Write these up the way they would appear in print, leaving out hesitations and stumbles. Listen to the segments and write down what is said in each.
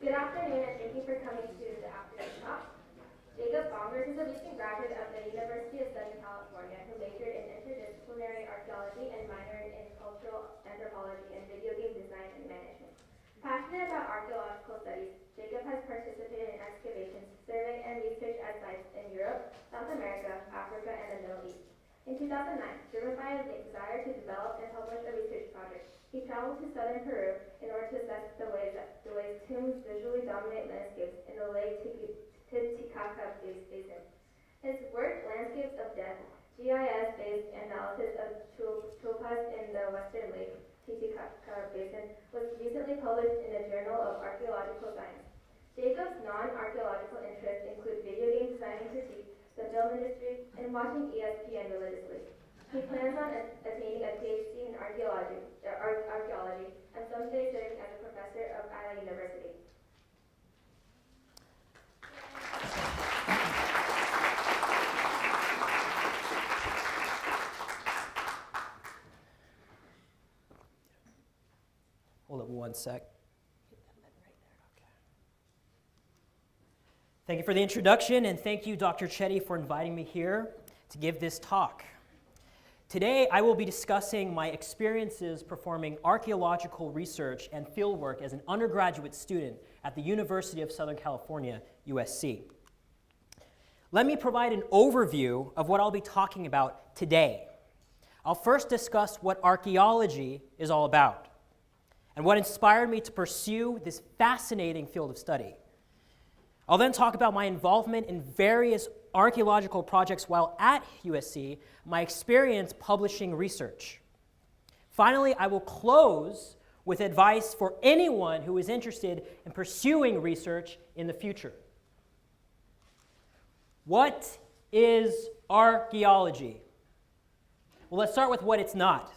Good afternoon, and thank you for coming to the afternoon talk. Jacob Bongers is a recent graduate of the University of Southern California who majored in interdisciplinary archaeology and minored in cultural anthropology and video game design and management. Passionate about archaeological studies, Jacob has participated in excavations, survey, and research at sites in Europe, South America, Africa, and the Middle East. In 2009, driven by a desire to develop and publish a research project, he traveled to southern Peru in order to assess the ways tombs visually dominate landscapes in the Lake Titicaca Basin. His work, Landscapes of Death, GIS-based analysis of topaz in the Western Lake Titicaca Basin, was recently published in the Journal of Archaeological Science. Jacob's non-archaeological interests include video game design and critique, the film industry, and watching ESPN religiously. He plans on attaining a PhD in archaeology, and someday serving as a professor of Iowa University. Hold up one sec. Thank you for the introduction, and thank you, Dr. Chetty, for inviting me here to give this talk. Today, I will be discussing my experiences performing archaeological research and fieldwork as an undergraduate student at the University of Southern California, USC. Let me provide an overview of what I'll be talking about today. I'll first discuss what archaeology is all about and what inspired me to pursue this fascinating field of study. I'll then talk about my involvement in various archaeological projects while at USC, my experience publishing research. Finally, I will close with advice for anyone who is interested in pursuing research in the future. What is archaeology? Well, let's start with what it's not.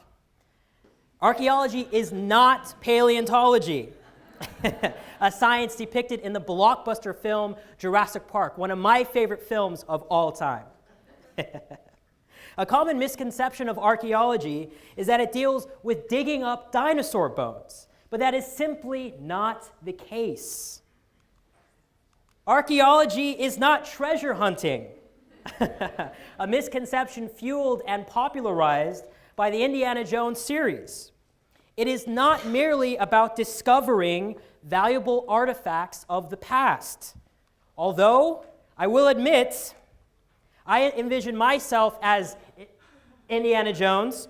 Archaeology is not paleontology, a science depicted in the blockbuster film Jurassic Park, one of my favorite films of all time. A common misconception of archaeology is that it deals with digging up dinosaur bones, but that is simply not the case. Archaeology is not treasure hunting, a misconception fueled and popularized by the Indiana Jones series. It is not merely about discovering valuable artifacts of the past. Although, I will admit, I envision myself as Indiana Jones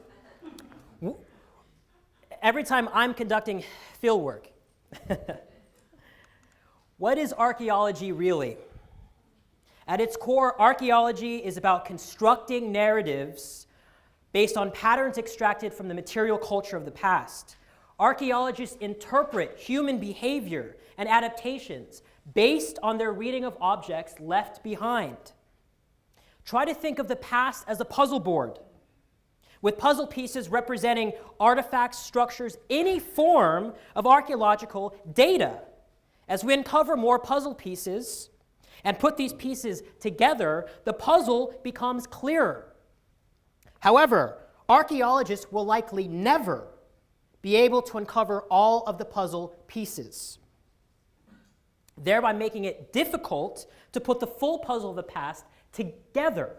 every time I'm conducting fieldwork. What is archaeology really? At its core, archaeology is about constructing narratives based on patterns extracted from the material culture of the past. Archaeologists interpret human behavior and adaptations based on their reading of objects left behind. Try to think of the past as a puzzle board, with puzzle pieces representing artifacts, structures, any form of archaeological data. As we uncover more puzzle pieces and put these pieces together, the puzzle becomes clearer. However, archaeologists will likely never be able to uncover all of the puzzle pieces, thereby making it difficult to put the full puzzle of the past together.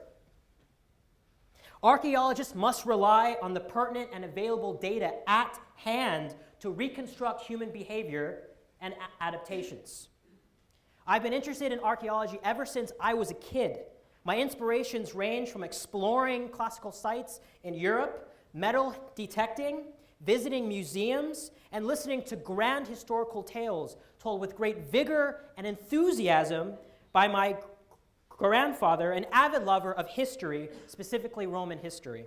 Archaeologists must rely on the pertinent and available data at hand to reconstruct human behavior and adaptations. I've been interested in archaeology ever since I was a kid. My inspirations range from exploring classical sites in Europe, metal detecting, visiting museums, and listening to grand historical tales told with great vigor and enthusiasm by my grandfather, an avid lover of history, specifically Roman history.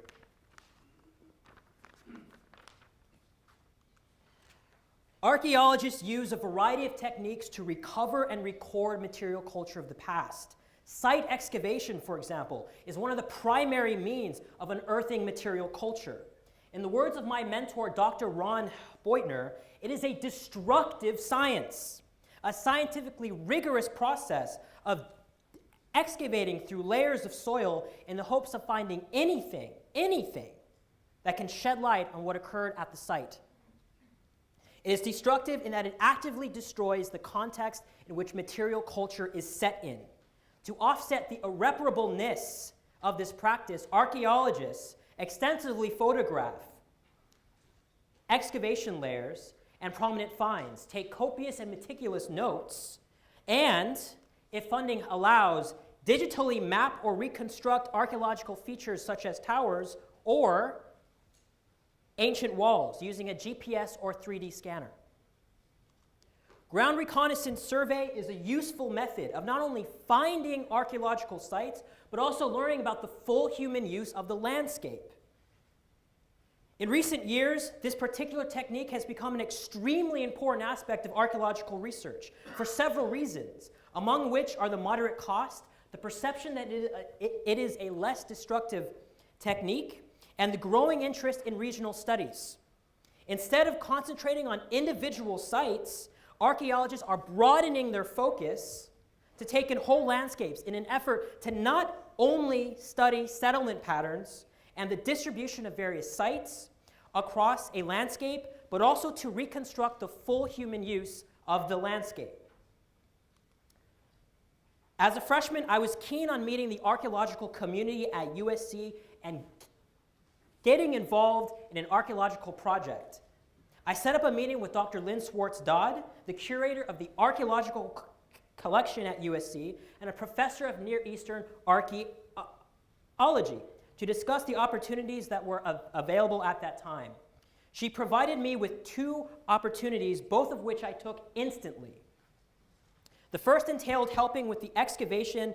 Archaeologists use a variety of techniques to recover and record material culture of the past. Site excavation, for example, is one of the primary means of unearthing material culture. In the words of my mentor, Dr. Ron Beutner, it is a destructive science, a scientifically rigorous process of excavating through layers of soil in the hopes of finding anything that can shed light on what occurred at the site. It is destructive in that it actively destroys the context in which material culture is set in. To offset the irreparableness of this practice, archaeologists extensively photograph excavation layers and prominent finds, take copious and meticulous notes, and, if funding allows, digitally map or reconstruct archaeological features such as towers or ancient walls using a GPS or 3D scanner. Ground reconnaissance survey is a useful method of not only finding archaeological sites, but also learning about the full human use of the landscape. In recent years, this particular technique has become an extremely important aspect of archaeological research for several reasons, among which are the moderate cost, the perception that it is a less destructive technique, and the growing interest in regional studies. Instead of concentrating on individual sites, archaeologists are broadening their focus to take in whole landscapes in an effort to not only study settlement patterns and the distribution of various sites across a landscape, but also to reconstruct the full human use of the landscape. As a freshman, I was keen on meeting the archaeological community at USC and getting involved in an archaeological project. I set up a meeting with Dr. Lynn Swartz-Dodd, the curator of the archaeological collection at USC and a professor of Near Eastern archaeology, to discuss the opportunities that were available at that time. She provided me with 2 opportunities, both of which I took instantly. The first entailed helping with the execution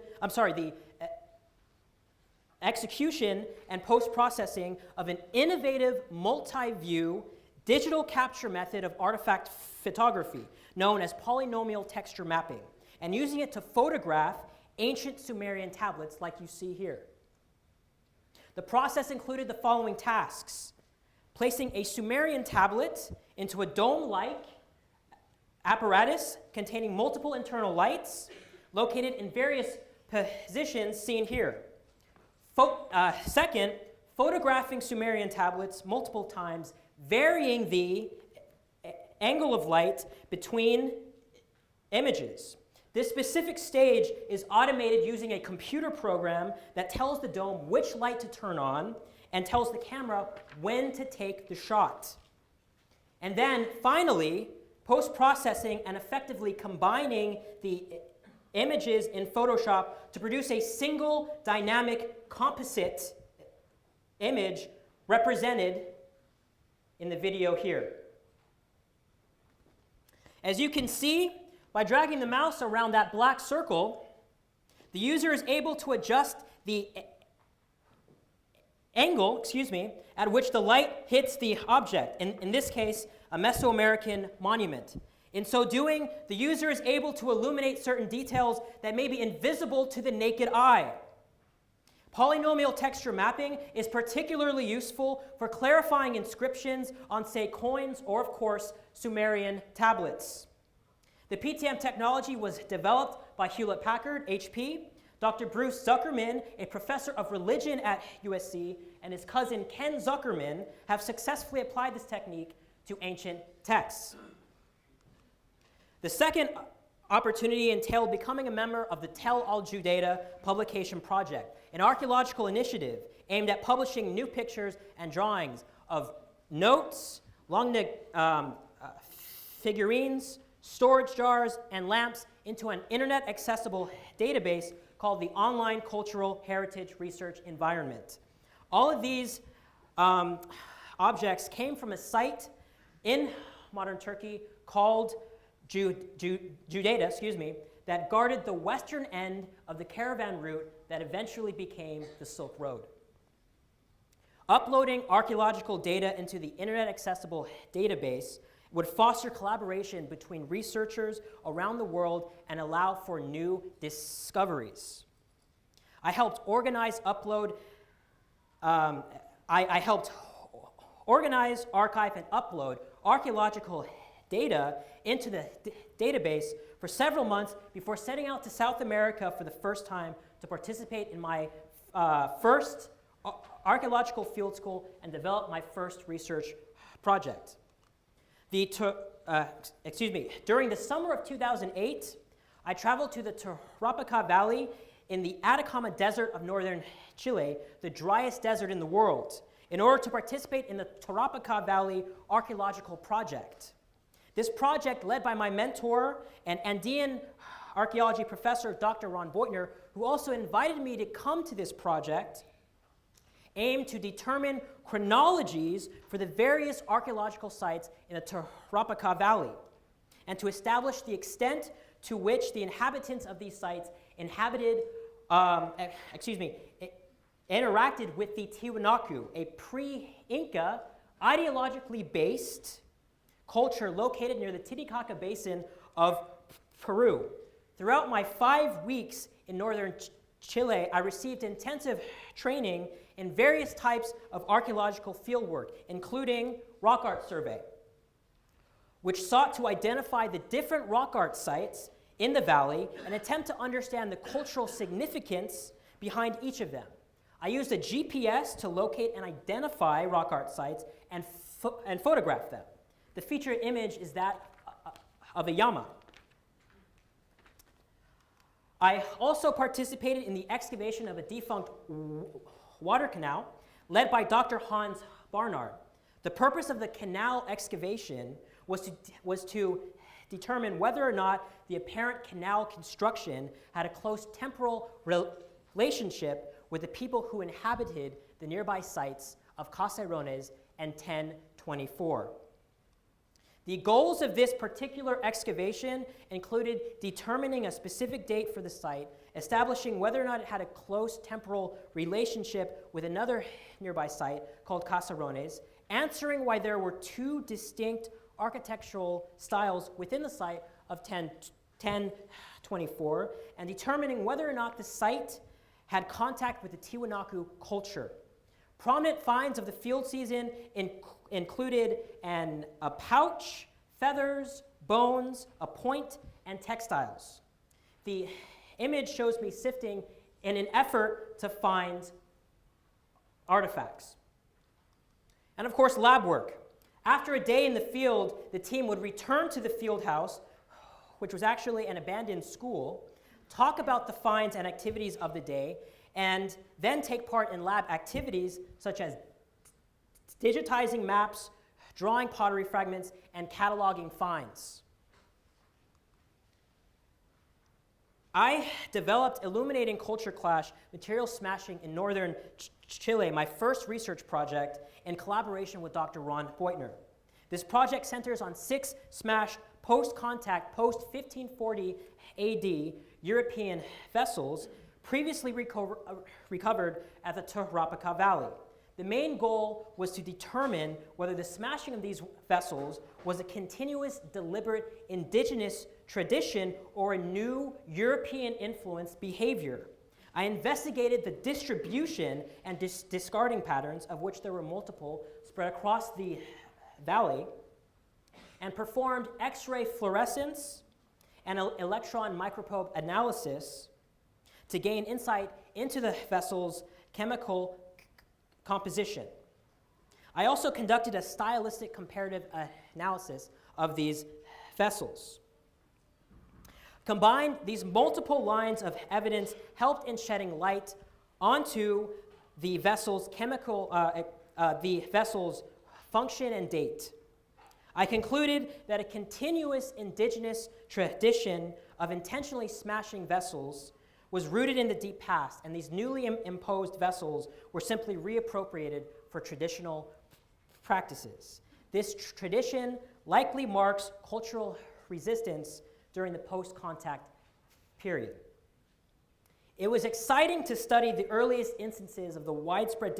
and post-processing of an innovative multi-view digital capture method of artifact photography known as polynomial texture mapping, and using it to photograph ancient Sumerian tablets like you see here. The process included the following tasks: placing a Sumerian tablet into a dome-like apparatus containing multiple internal lights located in various positions seen here. Second, photographing Sumerian tablets multiple times, varying the angle of light between images. This specific stage is automated using a computer program that tells the dome which light to turn on and tells the camera when to take the shot. And then, finally, post-processing and effectively combining the images in Photoshop to produce a single dynamic composite image represented in the video here. As you can see, by dragging the mouse around that black circle, the user is able to adjust the angle, at which the light hits the object, in this case, a Mesoamerican monument. In so doing, the user is able to illuminate certain details that may be invisible to the naked eye. Polynomial texture mapping is particularly useful for clarifying inscriptions on, say, coins or, of course, Sumerian tablets. The PTM technology was developed by Hewlett-Packard, HP, Dr. Bruce Zuckerman, a professor of religion at USC, and his cousin Ken Zuckerman have successfully applied this technique to ancient texts. The second opportunity entailed becoming a member of the Tel al-Judaidah publication project, an archaeological initiative aimed at publishing new pictures and drawings of notes, figurines, storage jars, and lamps into an internet-accessible database called the Online Cultural Heritage Research Environment. All of these objects came from a site in modern Turkey called Judaidah, that guarded the western end of the caravan route that eventually became the Silk Road. Uploading archaeological data into the internet-accessible database would foster collaboration between researchers around the world and allow for new discoveries. I helped organize, archive, and upload archaeological data into the database for several months before setting out to South America for the first time to participate in my first archaeological field school and develop my first research project. The during the summer of 2008, I traveled to the Tarapika Valley in the Atacama Desert of northern Chile, the driest desert in the world, in order to participate in the Tarapika Valley Archaeological Project. This project, led by my mentor and Andean archaeology professor, Dr. Ron Beutner, who also invited me to come to this project, aimed to determine chronologies for the various archaeological sites in the Tarapika Valley, and to establish the extent to which the inhabitants of these sites interacted with the Tiwanaku, a pre-Inca, ideologically based culture located near the Titicaca Basin of Peru. Throughout my 5 weeks in northern Chile, I received intensive training in various types of archaeological fieldwork, including rock art survey, which sought to identify the different rock art sites in the valley and attempt to understand the cultural significance behind each of them. I used a GPS to locate and identify rock art sites and photograph them. The featured image is that of a llama. I also participated in the excavation of a defunct water canal led by Dr. Hans Barnard. The purpose of the canal excavation was to determine whether or not the apparent canal construction had a close temporal relationship with the people who inhabited the nearby sites of Caserones and 1024. The goals of this particular excavation included determining a specific date for the site, establishing whether or not it had a close temporal relationship with another nearby site called Caserones, answering why there were two distinct architectural styles within the site of 1024, and determining whether or not the site had contact with the Tiwanaku culture. Prominent finds of the field season included a pouch, feathers, bones, a point, and textiles. The image shows me sifting in an effort to find artifacts. And of course, lab work. After a day in the field, the team would return to the field house, which was actually an abandoned school, talk about the finds and activities of the day, and then take part in lab activities such as digitizing maps, drawing pottery fragments, and cataloging finds. I developed Illuminating Culture Clash Material Smashing in Northern Chile, my first research project, in collaboration with Dr. Ron Beutner. This project centers on 6 smashed post-contact, post-1540 AD European vessels previously recovered at the Tarapika Valley. The main goal was to determine whether the smashing of these vessels was a continuous, deliberate, indigenous tradition or a new European-influenced behavior. I investigated the distribution and discarding patterns, of which there were multiple, spread across the valley, and performed X-ray fluorescence and electron microprobe analysis to gain insight into the vessel's chemical composition. I also conducted a stylistic comparative analysis of these vessels. Combined, these multiple lines of evidence helped in shedding light onto the vessel's function and date. I concluded that a continuous indigenous tradition of intentionally smashing vessels was rooted in the deep past, and these newly imposed vessels were simply reappropriated for traditional practices. This tradition likely marks cultural resistance during the post-contact period. It was exciting to study the earliest instances of the widespread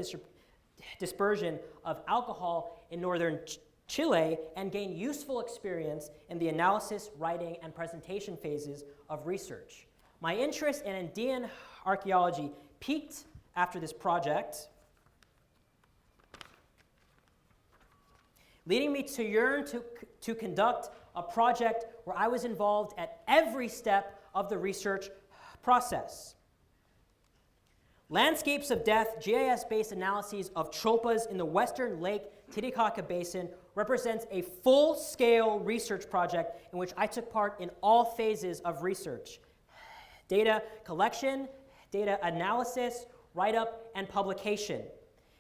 dispersion of alcohol in northern Chile and gain useful experience in the analysis, writing, and presentation phases of research. My interest in Andean archaeology peaked after this project, leading me to yearn to conduct a project where I was involved at every step of the research process. Landscapes of Death GIS-based analyses of cholpas in the Western Lake Titicaca Basin represents a full-scale research project in which I took part in all phases of research: data collection, data analysis, write-up, and publication.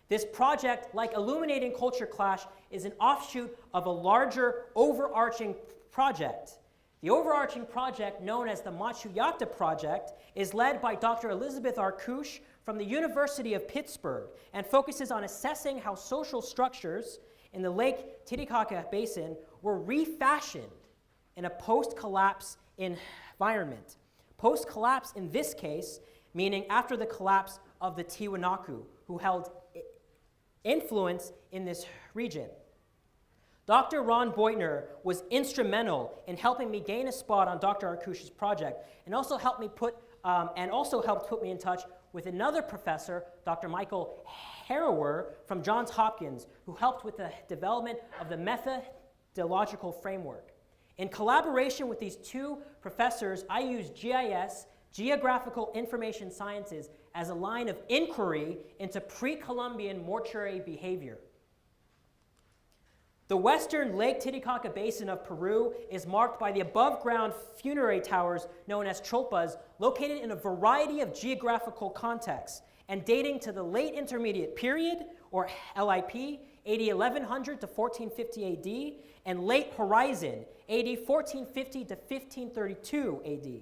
This project, like Illuminating Culture Clash, is an offshoot of a larger overarching project. The overarching project, known as the Machu Picchu Project, is led by Dr. Elizabeth Arkush from the University of Pittsburgh and focuses on assessing how social structures in the Lake Titicaca Basin were refashioned in a post-collapse environment. Post-collapse in this case, meaning after the collapse of the Tiwanaku, who held influence in this region. Dr. Ron Beutner was instrumental in helping me gain a spot on Dr. Arkush's project, and also helped put me in touch with another professor, Dr. Michael Harrower from Johns Hopkins, who helped with the development of the methodological framework. In collaboration with these two professors, I used GIS, Geographical Information Sciences, as a line of inquiry into pre-Columbian mortuary behavior. The western Lake Titicaca Basin of Peru is marked by the above-ground funerary towers known as cholpas, located in a variety of geographical contexts and dating to the late intermediate period, or LIP, AD 1100 to 1450 AD, and late Horizon, AD 1450 to 1532 AD.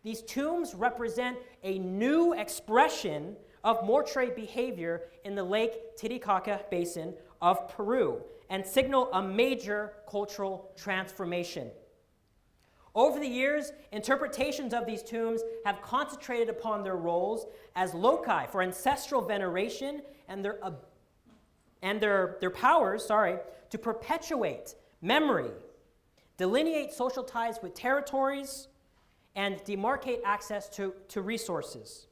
These tombs represent a new expression of mortuary behavior in the Lake Titicaca Basin of Peru and signal a major cultural transformation. Over the years, interpretations of these tombs have concentrated upon their roles as loci for ancestral veneration and their powers, to perpetuate memory, delineate social ties with territories, and demarcate access to resources.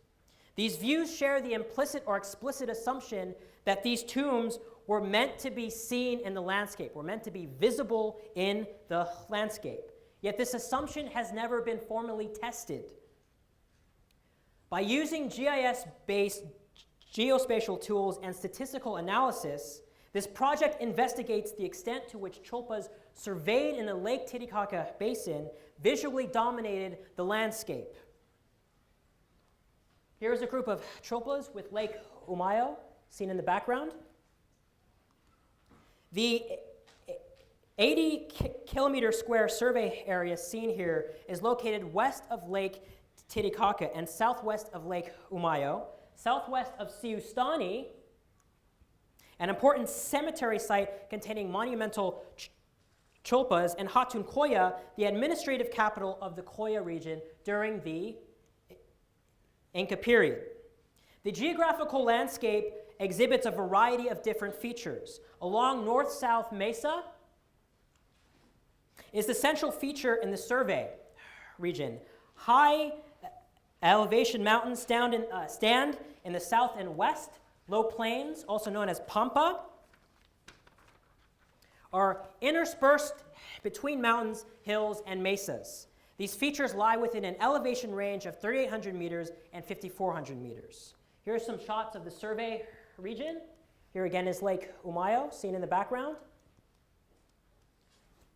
These views share the implicit or explicit assumption that these tombs were meant to be seen in the landscape, were meant to be visible in the landscape. Yet this assumption has never been formally tested. By using GIS-based geospatial tools and statistical analysis, this project investigates the extent to which cholpas surveyed in the Lake Titicaca Basin visually dominated the landscape. Here's a group of cholpas with Lake Umayo, seen in the background. The 80 kilometer square survey area seen here is located west of Lake Titicaca and southwest of Lake Umayo, southwest of Siustani, an important cemetery site containing monumental cholpas, and Hatun Koya, the administrative capital of the Koya region during the Inca period. The geographical landscape exhibits a variety of different features. Along north-south Mesa is the central feature in the survey region. High elevation mountains stand in the south and west. Low plains, also known as Pampa, are interspersed between mountains, hills, and mesas. These features lie within an elevation range of 3,800 meters and 5,400 meters. Here are some shots of the survey region. Here again is Lake Umayo, seen in the background.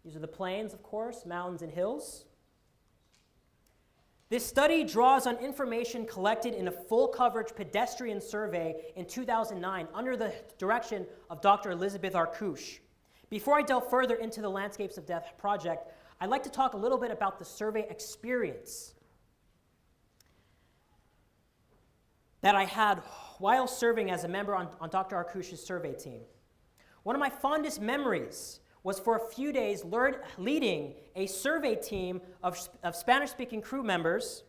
These are the plains, of course, mountains and hills. This study draws on information collected in a full-coverage pedestrian survey in 2009 under the direction of Dr. Elizabeth Arkush. Before I delve further into the Landscapes of Death project, I'd like to talk a little bit about the survey experience that I had while serving as a member on Dr. Arkush's survey team. One of my fondest memories was for a few days leading a survey team of Spanish-speaking crew members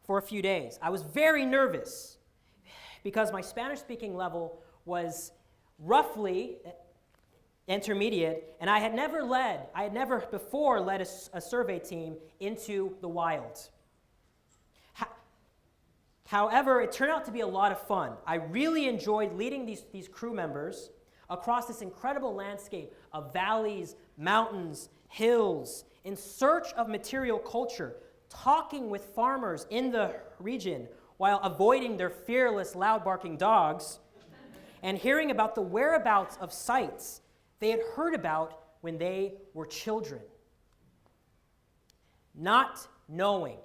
for a few days. I was very nervous because my Spanish-speaking level was roughly intermediate, and I had never before led a survey team into the wild. However, it turned out to be a lot of fun. I really enjoyed leading these crew members across this incredible landscape of valleys, mountains, hills, in search of material culture, talking with farmers in the region, while avoiding their fearless, loud-barking dogs, and hearing about the whereabouts of sites they had heard about when they were children. Not knowing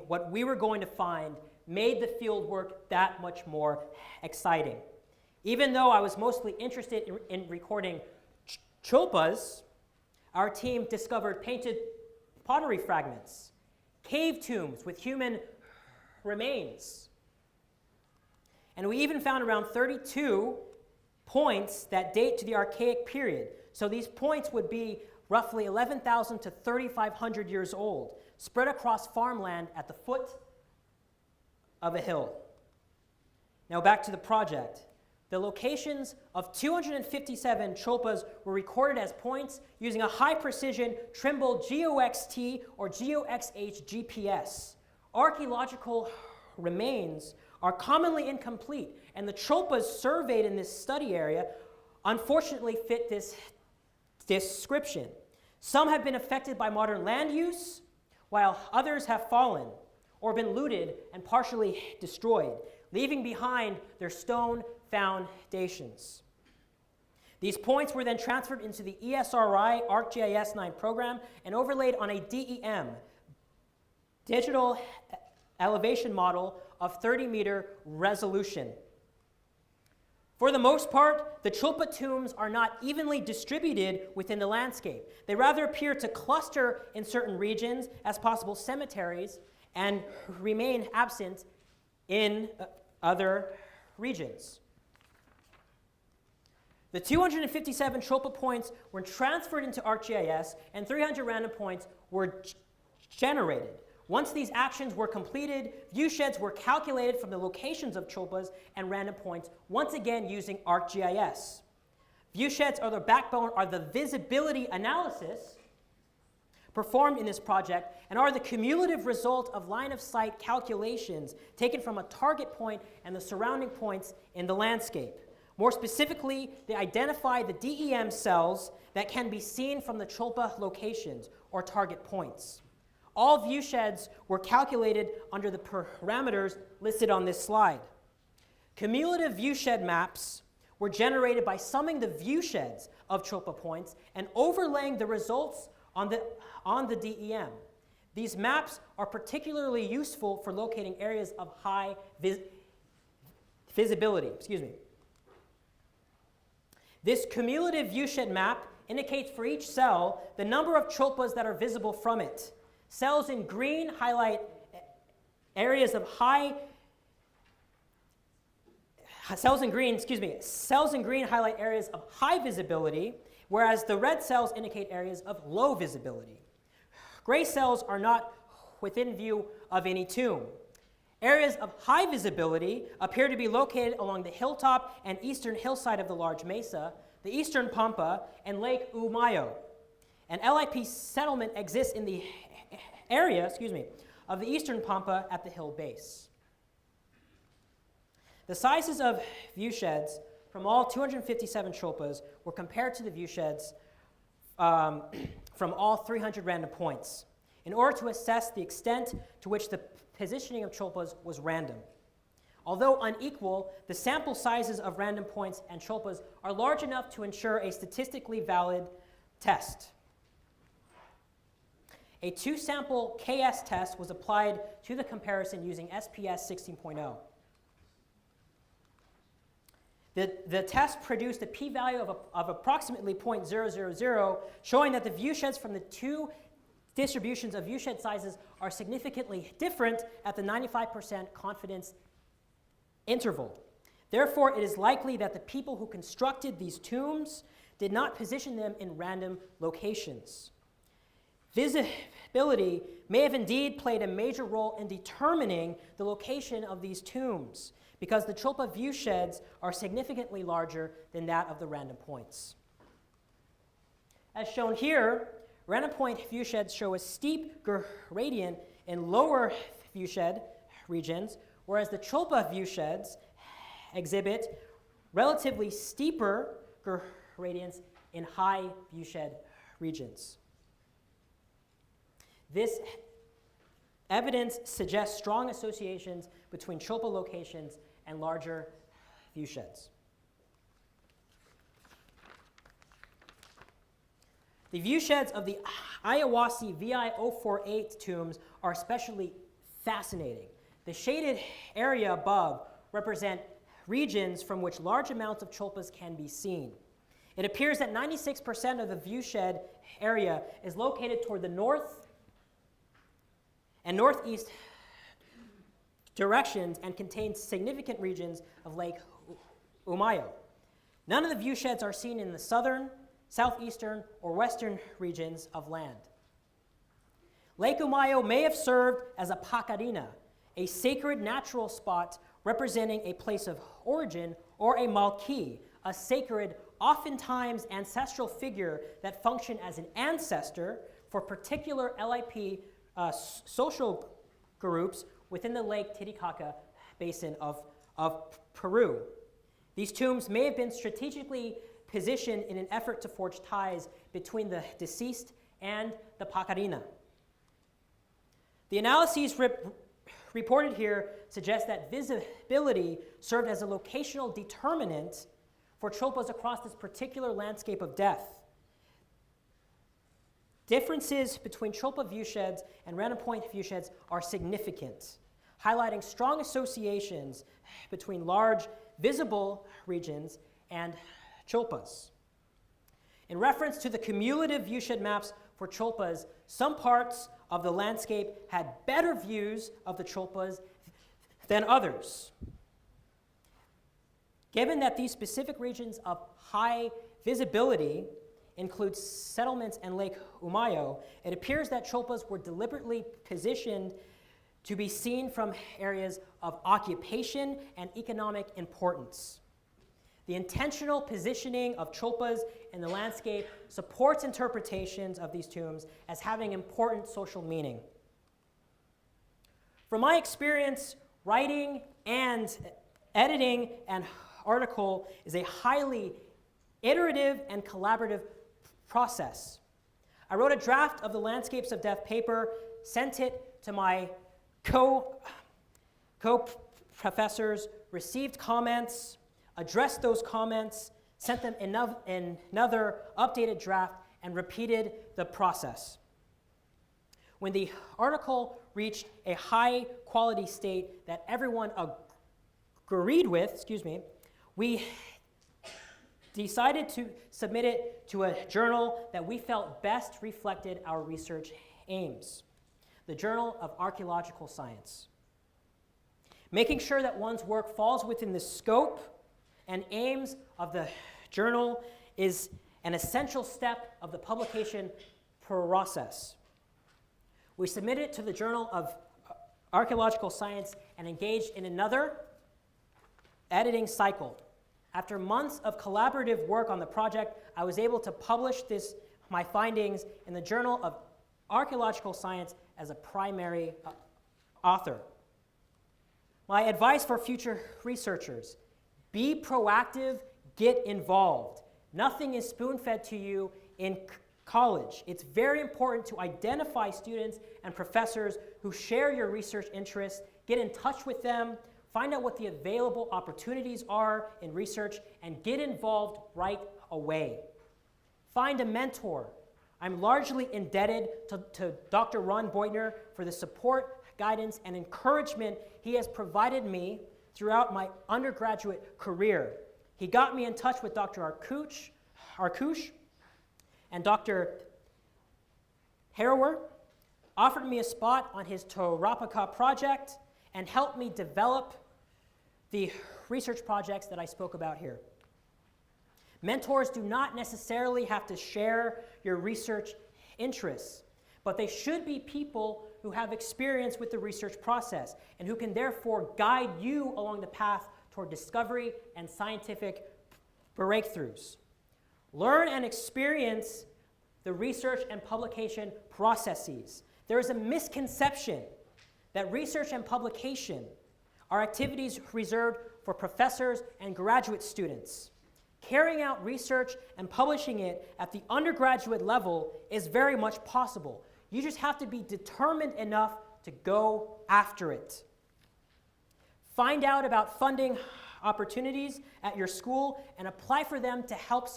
what we were going to find made the field work that much more exciting. Even though I was mostly interested in recording chulpas, our team discovered painted pottery fragments, cave tombs with human remains. And we even found around 32 points that date to the Archaic period. So these points would be roughly 11,000 to 3,500 years old, spread across farmland at the foot of a hill. Now back to the project. The locations of 257 chulpas were recorded as points using a high-precision Trimble GeoXT or GeoXH GPS. Archaeological remains are commonly incomplete, and the chulpas surveyed in this study area unfortunately fit this description. Some have been affected by modern land use, while others have fallen or been looted and partially destroyed, leaving behind their stone foundations. These points were then transferred into the ESRI ArcGIS 9 program and overlaid on a DEM, digital elevation model of 30-meter resolution. For the most part, the chulpa tombs are not evenly distributed within the landscape. They rather appear to cluster in certain regions as possible cemeteries and remain absent in other regions. The 257 chulpa points were transferred into ArcGIS, and 300 random points were generated. Once these actions were completed, viewsheds were calculated from the locations of chulpas and random points, once again using ArcGIS. Viewsheds are the backbone, are the visibility analysis performed in this project, and are the cumulative result of line-of-sight calculations taken from a target point and the surrounding points in the landscape. More specifically, they identify the DEM cells that can be seen from the chulpa locations or target points. All viewsheds were calculated under the parameters listed on this slide. Cumulative viewshed maps were generated by summing the viewsheds of chulpa points and overlaying the results on the DEM. These maps are particularly useful for locating areas of high visibility. This cumulative viewshed map indicates for each cell the number of chulpas that are visible from it. Cells in green highlight areas of high highlight areas of high visibility, whereas the red cells indicate areas of low visibility. Gray cells are not within view of any tomb. Areas of high visibility appear to be located along the hilltop and eastern hillside of the large mesa, the eastern pampa, and Lake Umayo. An LIP settlement exists in the area of the eastern pampa at the hill base. The sizes of viewsheds from all 257 chulpas were compared to the viewsheds from all 300 random points in order to assess the extent to which the positioning of chulpas was random. Although unequal, the sample sizes of random points and chulpas are large enough to ensure a statistically valid test. A two-sample KS test was applied to the comparison using SPS 16.0. The test produced a p-value of approximately 0.000, showing that the viewsheds from the two distributions of viewshed sizes are significantly different at the 95% confidence interval. Therefore, it is likely that the people who constructed these tombs did not position them in random locations. Visibility may have indeed played a major role in determining the location of these tombs, because the chulpa viewsheds are significantly larger than that of the random points. As shown here, random point viewsheds show a steep gradient in lower viewshed regions, whereas the chulpa viewsheds exhibit relatively steeper gradients in high viewshed regions. This evidence suggests strong associations between Chulpa locations and larger viewsheds. The viewsheds of the Ayahuasca VI-048 tombs are especially fascinating. The shaded area above represent regions from which large amounts of Chulpas can be seen. It appears that 96% of the viewshed area is located toward the north and northeast directions and contains significant regions of Lake Umayo. None of the viewsheds are seen in the southern, southeastern, or western regions of land. Lake Umayo may have served as a pacarina, a sacred natural spot representing a place of origin, or a malki, a sacred, oftentimes ancestral figure that functioned as an ancestor for particular LIP social groups within the Lake Titicaca basin of Peru. These tombs may have been strategically positioned in an effort to forge ties between the deceased and the pacarina. The analyses reported here suggest that visibility served as a locational determinant for Chulpas across this particular landscape of death. Differences between Chulpa viewsheds and Random Point viewsheds are significant, highlighting strong associations between large visible regions and Chulpas. In reference to the cumulative viewshed maps for Chulpas, some parts of the landscape had better views of the Chulpas than others. Given that these specific regions of high visibility include settlements and Lake Umayo, it appears that Chulpas were deliberately positioned to be seen from areas of occupation and economic importance. The intentional positioning of Chulpas in the landscape supports interpretations of these tombs as having important social meaning. From my experience, writing and editing an article is a highly iterative and collaborative process. I wrote a draft of the Landscapes of Death paper, sent it to my co-professors, received comments, addressed those comments, sent them another updated draft, and repeated the process. When the article reached a high quality state that everyone agreed with, we decided to submit it to a journal that we felt best reflected our research aims, the Journal of Archaeological Science. Making sure that one's work falls within the scope and aims of the journal is an essential step of the publication process. We submitted it to the Journal of Archaeological Science and engaged in another editing cycle. After months of collaborative work on the project, I was able to publish my findings in the Journal of Archaeological Science as a primary author. My advice for future researchers: be proactive, get involved. Nothing is spoon-fed to you in college. It's very important to identify students and professors who share your research interests, get in touch with them, find out what the available opportunities are in research, and get involved right away. Find a mentor. I'm largely indebted to Dr. Ron Beutner for the support, guidance, and encouragement he has provided me throughout my undergraduate career. He got me in touch with Dr. Arkush and Dr. Harrower, offered me a spot on his Tarapika project, and helped me develop the research projects that I spoke about here. Mentors do not necessarily have to share your research interests, but they should be people who have experience with the research process and who can therefore guide you along the path toward discovery and scientific breakthroughs. Learn and experience the research and publication processes. There is a misconception that research and publication are activities reserved for professors and graduate students. Carrying out research and publishing it at the undergraduate level is very much possible. You just have to be determined enough to go after it. Find out about funding opportunities at your school and apply for them to help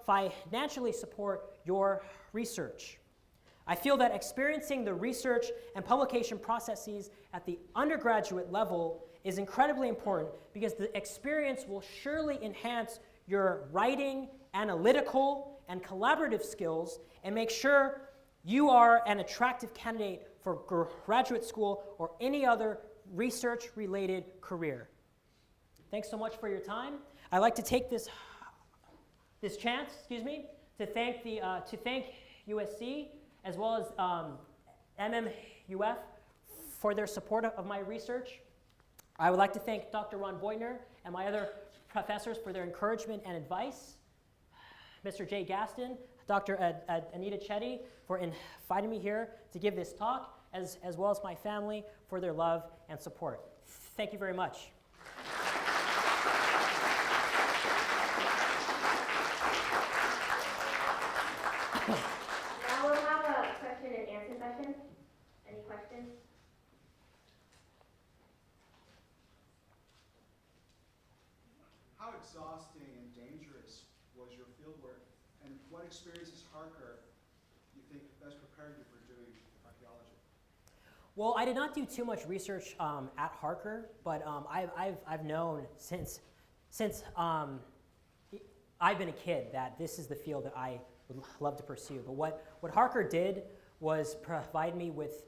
financially support your research. I feel that experiencing the research and publication processes at the undergraduate level is incredibly important because the experience will surely enhance your writing, analytical, and collaborative skills and make sure you are an attractive candidate for graduate school or any other research-related career. Thanks so much for your time. I'd like to take this chance, to thank USC as well as MMUF for their support of my research. I would like to thank Dr. Ron Boytner and my other professors for their encouragement and advice, Mr. Jay Gaston, Dr. Anita Chetty for inviting me here to give this talk, as well as my family for their love and support. Thank you very much. Now we'll have a question and answer session. Any questions? How exhausting and dangerous was your fieldwork, and what experiences Harker you think best prepared you for doing archaeology? Well, I did not do too much research at Harker, but I've known since I've been a kid that this is the field that I would love to pursue. But what Harker did was provide me with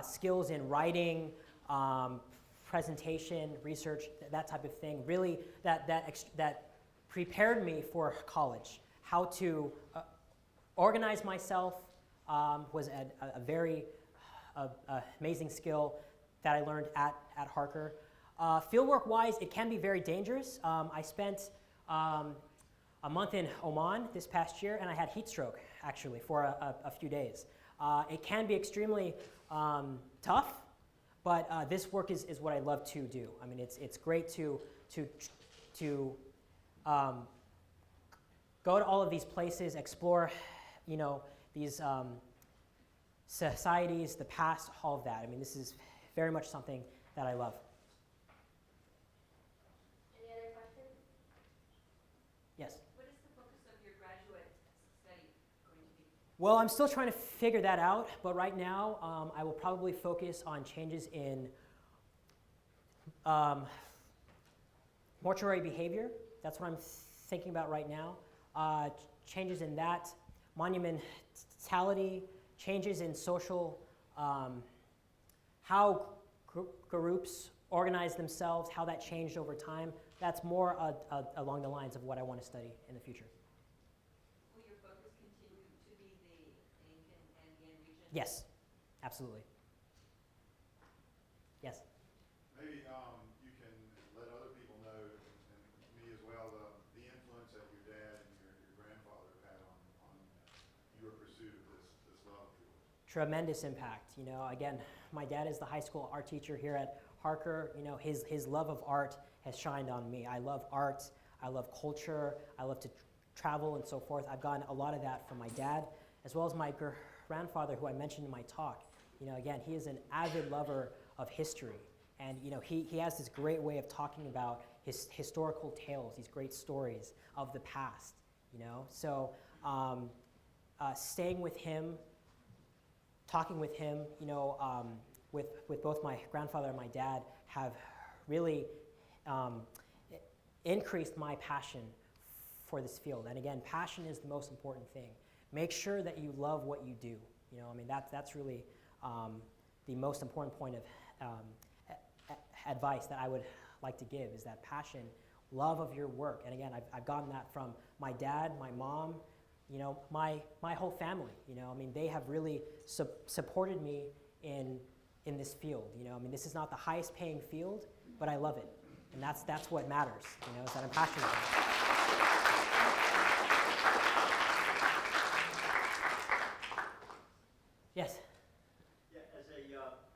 skills in writing, presentation, research, that type of thing. Really, that prepared me for college. How to organize myself was a very amazing skill that I learned at Harker. Fieldwork-wise, it can be very dangerous. I spent a month in Oman this past year, and I had heat stroke, actually, for a few days. It can be extremely tough, but this work is what I love to do. I mean, it's great to go to all of these places, explore, these societies, the past, all of that. I mean, this is very much something that I love. Any other questions? Yes? What is the focus of your graduate study going to be? Well, I'm still trying to figure that out, but right now I will probably focus on changes in mortuary behavior. That's what I'm thinking about right now. Changes in that, monumentality, changes in social, how groups organize themselves, how that changed over time. That's more along the lines of what I want to study in the future. Will your focus continue to be the Incan Andean region? Yes, absolutely. Yes? Maybe you can let other people know, and me as well, the influence that your dad and your grandfather have had on your pursuit of this love of yours. Tremendous impact. Again, my dad is the high school art teacher here at Harker. His love of art has shined on me. I love art. I love culture. I love to travel and so forth. I've gotten a lot of that from my dad, as well as my grandfather, who I mentioned in my talk. Again, he is an avid lover of history. And he has this great way of talking about his historical tales, these great stories of the past. So staying with him, talking with him, with both my grandfather and my dad have really increased my passion for this field. And again, passion is the most important thing. Make sure that you love what you do. That's really the most important point of advice that I would like to give, is that passion, love of your work. And again, I've gotten that from my dad, my mom, my whole family. They have really supported me in this field. This is not the highest paying field, but I love it. And that's what matters, is that I'm passionate about it. Yes? Yeah, as a,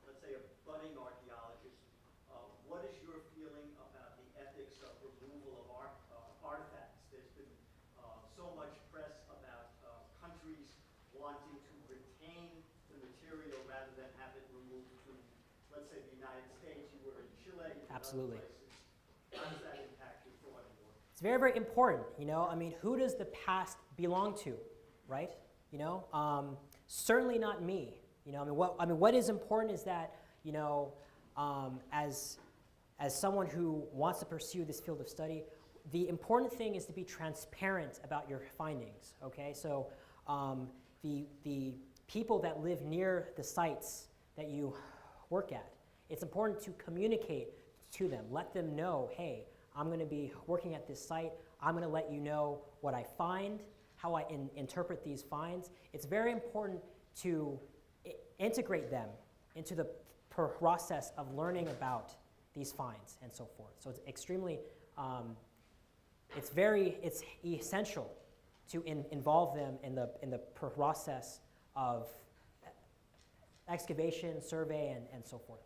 let's say, a budding archaeologist, what is your feeling about the ethics of removal of artifacts? There's been so much press about countries wanting to retain the material rather than clay in Absolutely. other places. How does that impact your thought and work? It's very, very important, you know. I mean, who does the past belong to, right? You know, certainly not me. You know, what is important is that, you know, as someone who wants to pursue this field of study, the important thing is to be transparent about your findings. Okay, so the people that live near the sites that you work at, it's important to communicate to them. Let them know, hey, I'm going to be working at this site. I'm going to let you know what I find, how I interpret these finds. It's very important to integrate them into the process of learning about these finds and so forth. So it's extremely, it's essential to involve them in the process of excavation, survey, and so forth.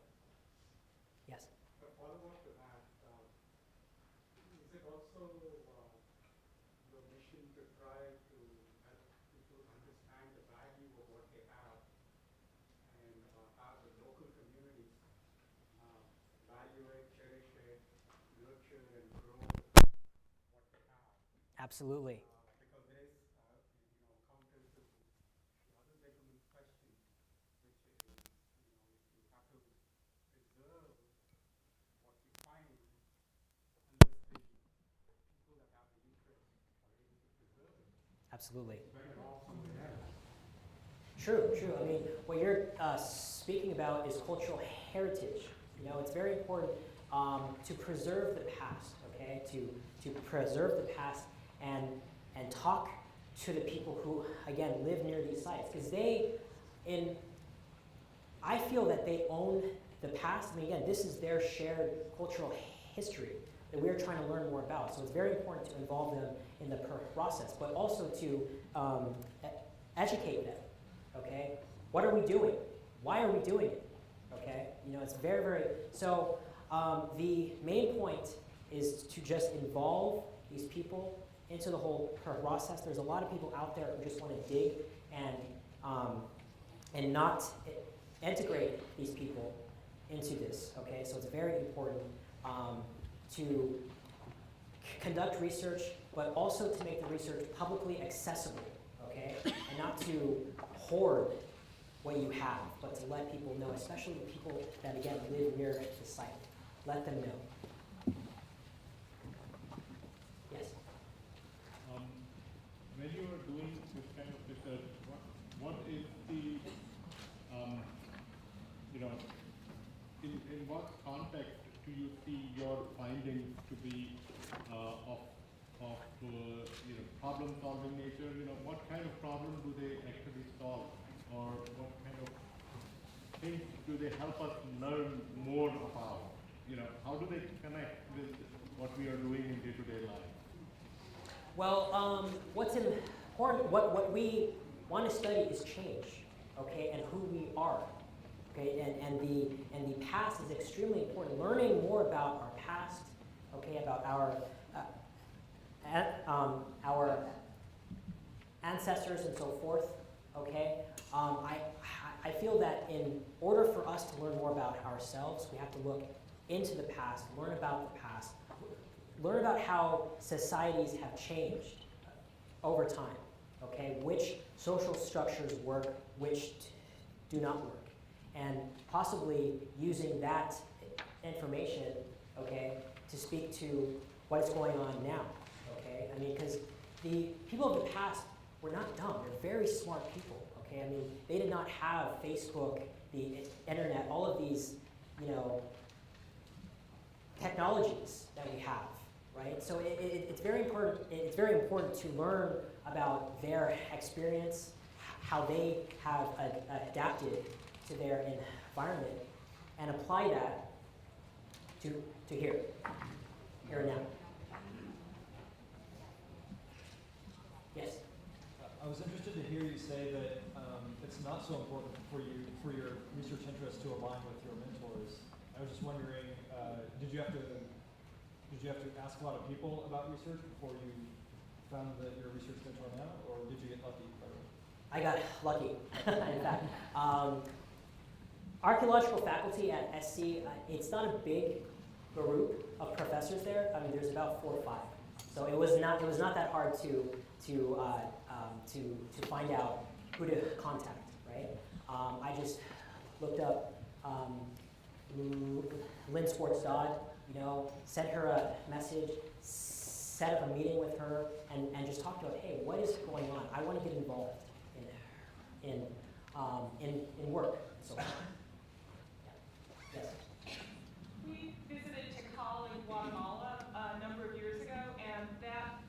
Yes? A follow-up to that, is it also your mission to try to help people understand the value of what they have and how the local communities value it, cherish it, nurture and grow what they have? Absolutely. Because there is, counter to the other gentleman's question, which is, if you have to preserve what you find, unless the people that have the interest are able to preserve it, Absolutely. it's better off somewhere else. True, true. I mean, what you're speaking about is cultural heritage. You know, it's very important to preserve the past, okay? To preserve the past and talk to the people who, again, live near these sites. Because I feel that they own the past. I mean, again, this is their shared cultural history that we're trying to learn more about. So it's very important to involve them in the process, but also to educate them, okay? What are we doing? Why are we doing it? Okay, you know, it's very, very, so the main point is to just involve these people into the whole process. There's a lot of people out there who just want to dig and not integrate these people into this, okay? So it's very important to conduct research, but also to make the research publicly accessible, okay? And not to hoard what you have, but to let people know, especially people that, again, live near the site. Let them know. Yes? When you are doing this kind of research, what is the, in what context do you see your findings to be of problem-solving nature? You know, what kind of problem do they actually solve, or what kind of things do they help us learn more about? You know, how do they connect with what we are doing in day-to-day life? Well, what's important, what we want to study is change, okay, and who we are, okay, and the past is extremely important. Learning more about our past, okay, about our ancestors and so forth, okay. I feel that in order for us to learn more about ourselves, we have to look into the past, learn about the past, learn about how societies have changed over time, okay? Which social structures work, which do not work. And possibly using that information, okay, to speak to what is going on now, okay? I mean, because the people of the past were not dumb. They're very smart people, okay? I mean, they did not have Facebook, the internet, all of these, you know, technologies that we have, right? So it's very important. It's very important to learn about their experience, how they have adapted to their environment, and apply that to here and now. Yes. I was interested to hear you say that it's not so important for your research interests to align with your mentors. I was just wondering, did you have to ask a lot of people about research before you found that your research mentor now, or did you get lucky? I got lucky, in fact. Archaeological faculty at SC, it's not a big group of professors there. I mean, there's about 4 or 5. So it was not that hard to find out who to contact, right? I just looked up Lynn Swartz-Dodd, sent her a message, set up a meeting with her, and just talked to her. Hey, what is going on? I want to get involved in work. So, yeah. Yes. We visited Tikal in Guatemala a number of years ago, and that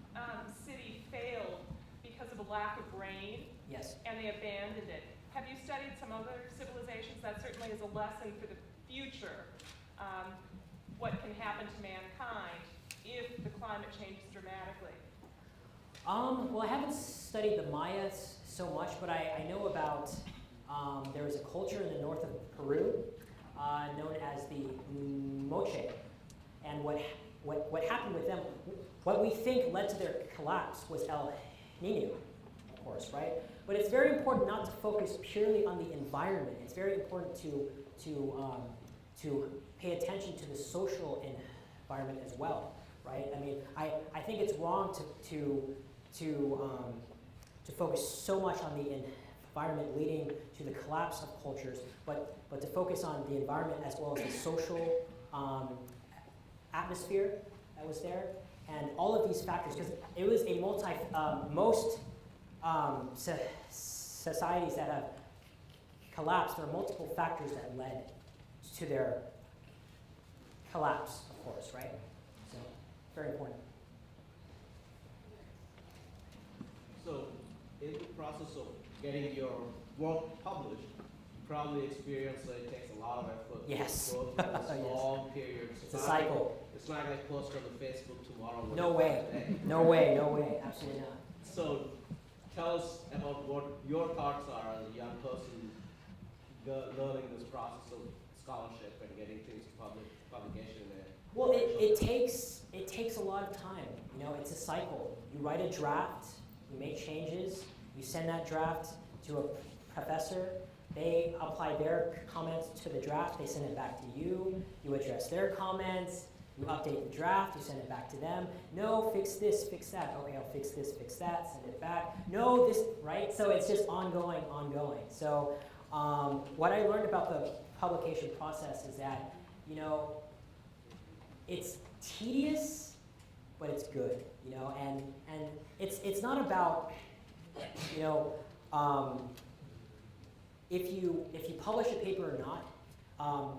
city failed because of a lack of rain. Yes. And they abandoned it. Have you studied some other civilizations? That certainly is a lesson for the future. What can happen to mankind if the climate changes dramatically? Well, I haven't studied the Mayas so much, but I know about, there was a culture in the north of Peru known as the Moche. And what happened with them, what we think led to their collapse was El Nino, of course, right? But it's very important not to focus purely on the environment. It's very important to pay attention to the social environment as well, right? I mean, I think it's wrong to focus so much on the environment leading to the collapse of cultures, but to focus on the environment as well as the social atmosphere that was there, and all of these factors, because it was a most societies that have collapsed, there are multiple factors that led to their collapse, of course, right? So, very important. So, in the process of getting your work published, you probably experience that it takes a lot of effort Yes. to go through this Yes. long period. It's a cycle. It's not like post on the Facebook tomorrow. No way. No way, no way. Absolutely not. So, tell us about what your thoughts are as a young person learning this process of scholarship and getting things to publication. Well, it takes a lot of time. It's a cycle. You write a draft, you make changes, you send that draft to a professor. They apply their comments to the draft. They send it back to you. You address their comments. You update the draft. You send it back to them. No, fix this, fix that. Okay, I'll fix this, fix that. Send it back. No, this, right? So it's just ongoing. So what I learned about the publication process is that, it's tedious, but it's good, and it's not about, if you publish a paper or not.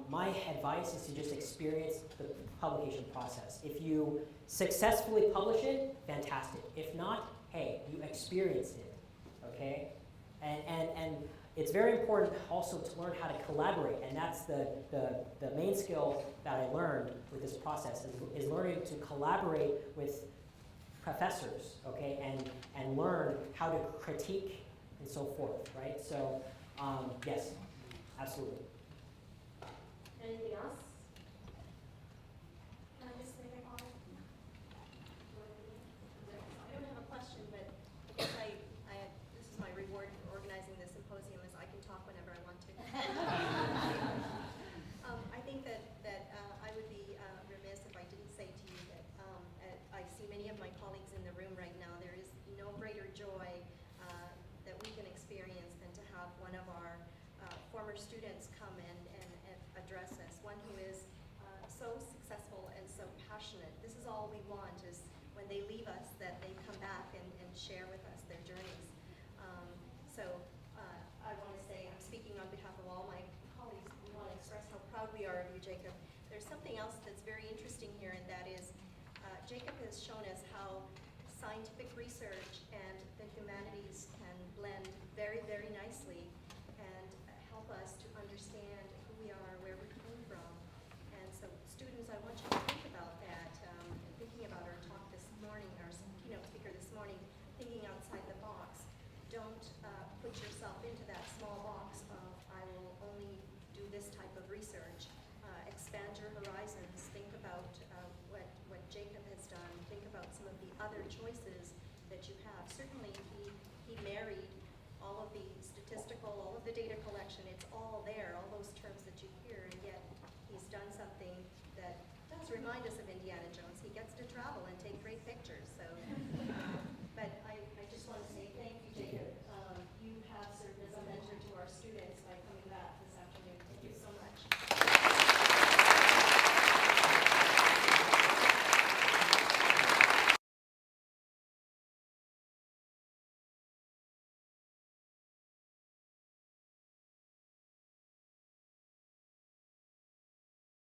My advice is to just experience the publication process. If you successfully publish it, fantastic. If not, hey, you experienced it, okay? And it's very important also to learn how to collaborate, and that's the main skill that I learned with this process is learning to collaborate with professors, okay, and learn how to critique and so forth, right? So, yes, absolutely. Anything else? Can I just make a comment? I don't have a question, but because this is my reward for organizing this symposium is I can talk whenever I want to. I think that I would be remiss if I didn't say to you that I see many of my colleagues in the room right now. There is no greater joy that we can experience than to have one of our former students come and address us, one who is so successful and so passionate. This is all we want, is when they leave us that they come back and share with us their journeys. So I want to say, I'm speaking on behalf of all my colleagues, we want to express how proud we are of you, Jacob. There's something else that's very interesting here, and that is Jacob has shown us how scientific research and the humanities can blend very, very nicely and help us to understand who we are, where we came from. And so students, I want you to think about that, thinking about our talk this morning, our keynote speaker this morning, thinking outside the box. Don't put yourself into that small box of, I will only do this type of research. Expand your horizons. Think about what Jacob has done. Think about some of the other choices that you have. Certainly he married all of the statistical, all of the data collection. It's all there, all those terms that you hear, and yet he's done something that does remind us of Indiana Jones. He gets to travel and take great pictures, so